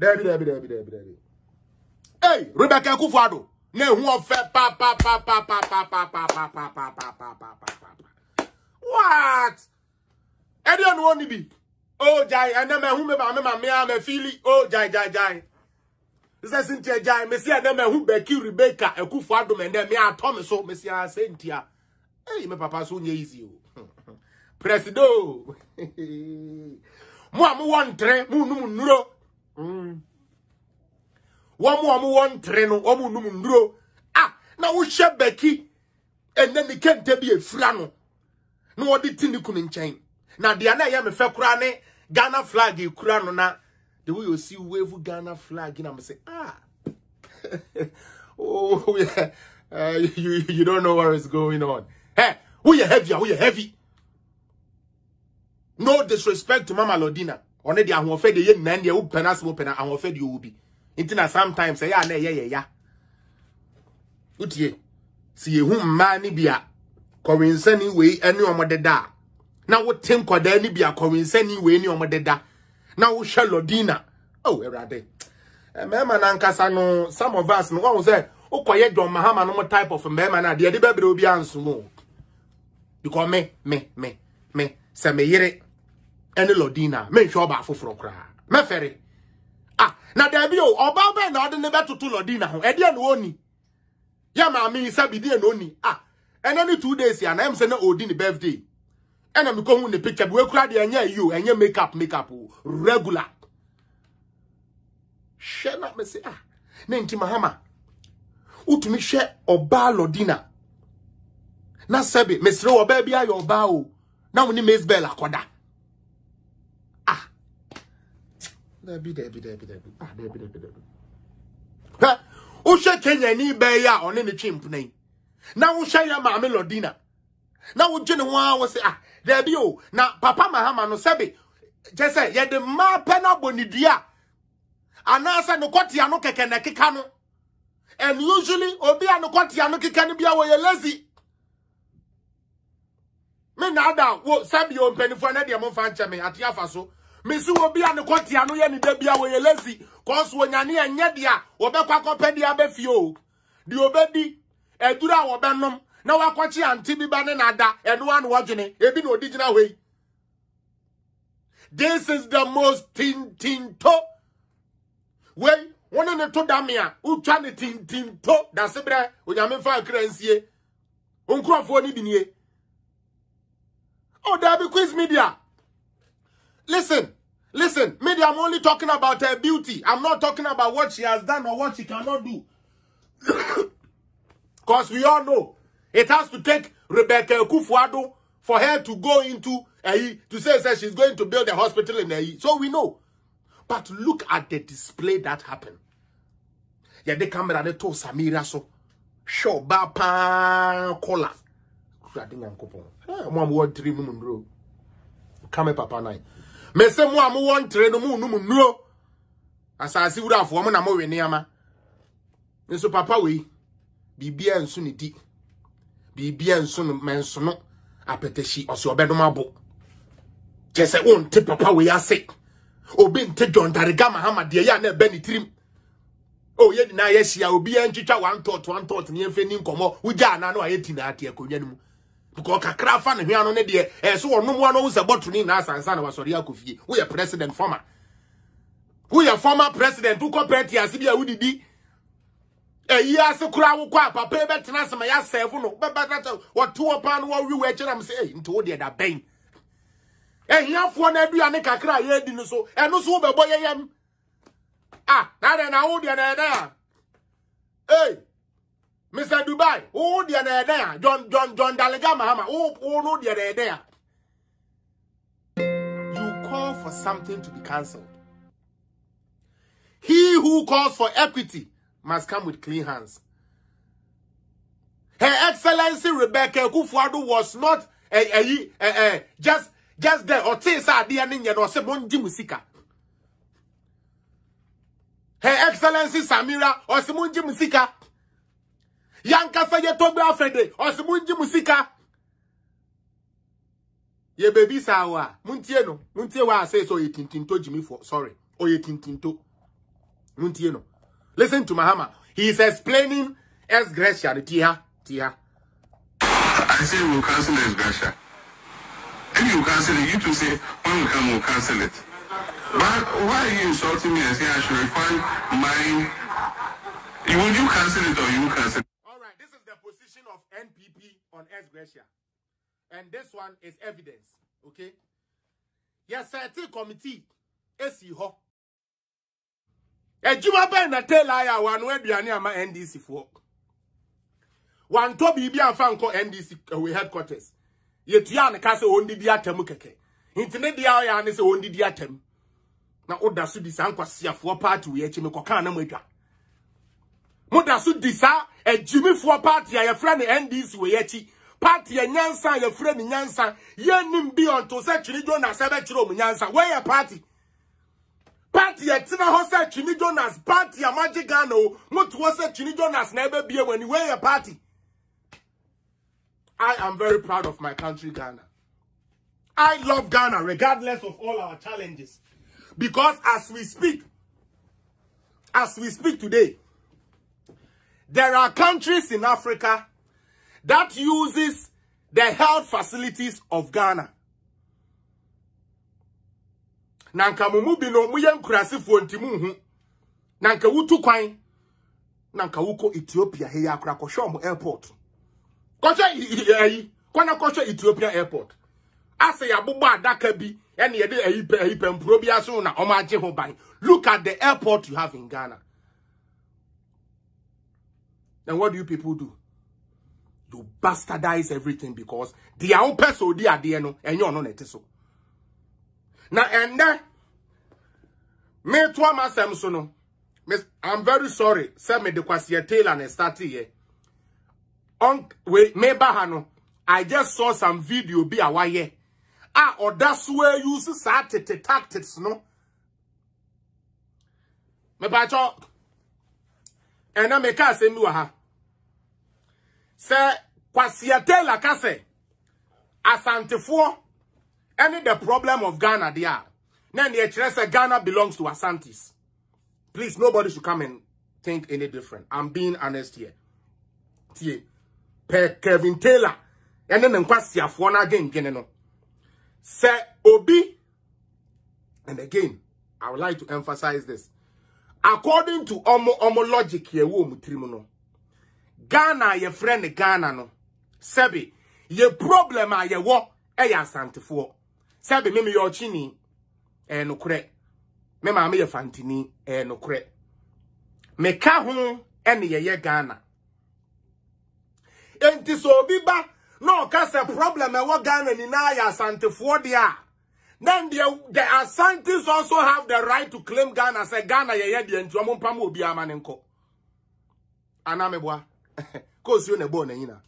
Debbie. Hey, Rebecca Kufuado. Ne who fe pa. What? Edian won't be. Oh, Jai, and then who me feely. Oh, Jai. This is Cynthia Jai, Messia, and then who Becky Rebecca, a Kufuado, and then me are Thomas, so Messia Cynthia. Hey, my papa soon easy. Presido. One one train, no. One train, no. Ah, now we share Becky, and then they can't be a flannel. No one did think you couldn't change. Now, the other yam a fakrane, Ghana flag, you crown na. The way you see wave Ghana flag, and I'm say, ah, oh, yeah, you don't know what is going on. Hey, who you heavy? No disrespect to Mama Lodina. Only the who fed the young man, you open us open and who fed you will be. Intina sometimes say, yeah. Utie, see whom money be a coinciding way any of the da. Now what think could any be a coinciding way any of the da. Now we shall Lodina. Oh, rather. Mema Nankasano, some of us no one say, oh, quiet John Mahama no more type of a mema, the baby will be answered. Because me, say me yere. Any Lodina, make sure about for cry. Me ferry. Ah, now there be oba be na the never to Lodina ho. E dia no oni. Ya ma me sabi dia no oni. Ah, and only 2 days here na am say na odi ni birthday. And am ko hu the picture we kura de anya you, anya makeup regular. Share na me say ah, na nti mahama. Utumi share oba Lodina. Na sabi mesre oba bia yo oba o. Na woni Mzbel akoda. Debbie. Ah, Debbie. Ha! Usha Kenya ni beya on any chimp name. Now Usha ya Mamma Lodina. Now Jenna was say, ah, Debbie, now Papa Mahama no sabi. Just say, ya the ma pena bonidia. Anasa no kotiano kekene kikano. And usually, Obia no kotiano kikani bia wa lazy. Me nada, wo sabi on penifana dia mon fancha me atia faso. Misu obi an kwati anu ye ni da bia we lazy cause wonyane anya dia obekwa kopedia be fio di obedi edura wo benom na wakwachi anti bi ba ne nada eno anu wadwene ebi na odigina hwei. This is the most tinto wey wona ne to damia utwa ne tinto da sebre onyame fa kransie onkrofo ni binie. Oh, there be quiz media. Listen, media, I'm only talking about her beauty. I'm not talking about what she has done or what she cannot do. Because we all know it has to take Rebecca Kufuado for her to go into to say she's going to build a hospital in AE. So we know. But look at the display that happened. Yeah, the camera they told Samira so show bapa kola. Mom word 3 women bro. Come papa nine. Me se mo am won tre no mu no asasi wura fo mo na mo we niama nso papa we bibia nso ne di bibia nso no menso no apetashi oso obedom abo kese won te papa we ase obi nte John Dariga Mahama de ya na bani trim o ye di na ye hia obi antwitwa one thought ne emfe ni nkomo uja na no ayeti na ate akonwa ni mu. Because kakra fa ne hwea no ne de so onum wa no se botuni na asansa na wasori akofie wo ye president former president who compare ase bia wudidi yi ase kura wo kwa papa e betena sema ya serve no bebata woto opa no wo wi we kira am say nto wo de da ben hiafo na aduane kakra ye di no so eno so wo bebo yeyam ah na wo de na da hey Mr. Dubai, who the other there? John Daliga Mahama, who no the other there? You call for something to be cancelled. He who calls for equity must come with clean hands. Her Excellency Rebecca Kufuado was not just there or say sa dia ninja no se monji musika. Her Excellency Samira or se monji musika. Yanka sa ye tobe afede osimunji musika ye baby sawa muntie wa say so ye tintinto jimi for sorry o ye tintinto Listen to Mahama. He is explaining ex gratia. Tia. I say we'll cancel ex gratia. If you cancel it, you to say when we come, we'll cancel it. Why are you insulting me and saying I should refund mine? Will you cancel it or you cancel it? All right, this is the position of NPP on ex gratia. And this one is evidence. Okay? Yes, certain committee. Ho. Ejuma ben na tell ya one we duane ama NDC for. One to bibi amfa nko NDC we headquarters. Yetua ne ka se ondidi atem keke. Intine dia ya ne se ondidi atem. Na oda so di san kwasiafo party we echi me koka na mwadwa. Moda so di sa ejimifo party ya friend NDC we echi. Party ya nyansa ya friend nyansa. Ye nim bi onto se chiri Jonas ebe chiro mu nyansa. We ya party. Party ya tina ho se chini Jonas. Party ya Magic Ghana o. Mutu ho se chini Jonas na ebe biye when we ya party. I am very proud of my country, Ghana. I love Ghana regardless of all our challenges. Because as we speak today, there are countries in Africa that uses the health facilities of Ghana. Nanka mumubi no muye nkurasifo ntimu nanka wutu kwan nanka wuko Ethiopia he ya akra kosho airport. Kosho Ethiopia airport. Ase ya bubu adaka bi ene ye de ayi pempro bi aso na omaje ho ban. Look at the airport you have in Ghana. Then what do you people do? You bastardize everything because the own person di ade no enyo no nete so. Na ende me to amasem so no. I'm very sorry. Say me de kwase Taylor na start here. On we me ba no. I just saw some video be awaye. Or that's where you use certain tactics, no? Me ba cho. Ena me ka se mi wa ha. Say kwase Taylor ka se Asantefo any the problem of Ghana there. Then the Ghana belongs to Asantis. Please, nobody should come and think any different. I'm being honest here. Kevin Taylor. And then again, Say Obi. And again, I would like to emphasize this. According to Omo logic here, Ghana, your friend Ghana no. Sebi, your problem are your work. Eya Asantefo. Sabe me yo chini no kure. Me ma me ye fantini no kure. Me ka ho ene ye Ghana. Enti so obi ba no ka se problem e wo Ghana ni na ya Asantefo dia. Then the Asantis also have the right to claim Ghana. Say Ghana ye de enti omo pam obi ama ne nko. Ana me boa. Ko si o ne bo na nyina.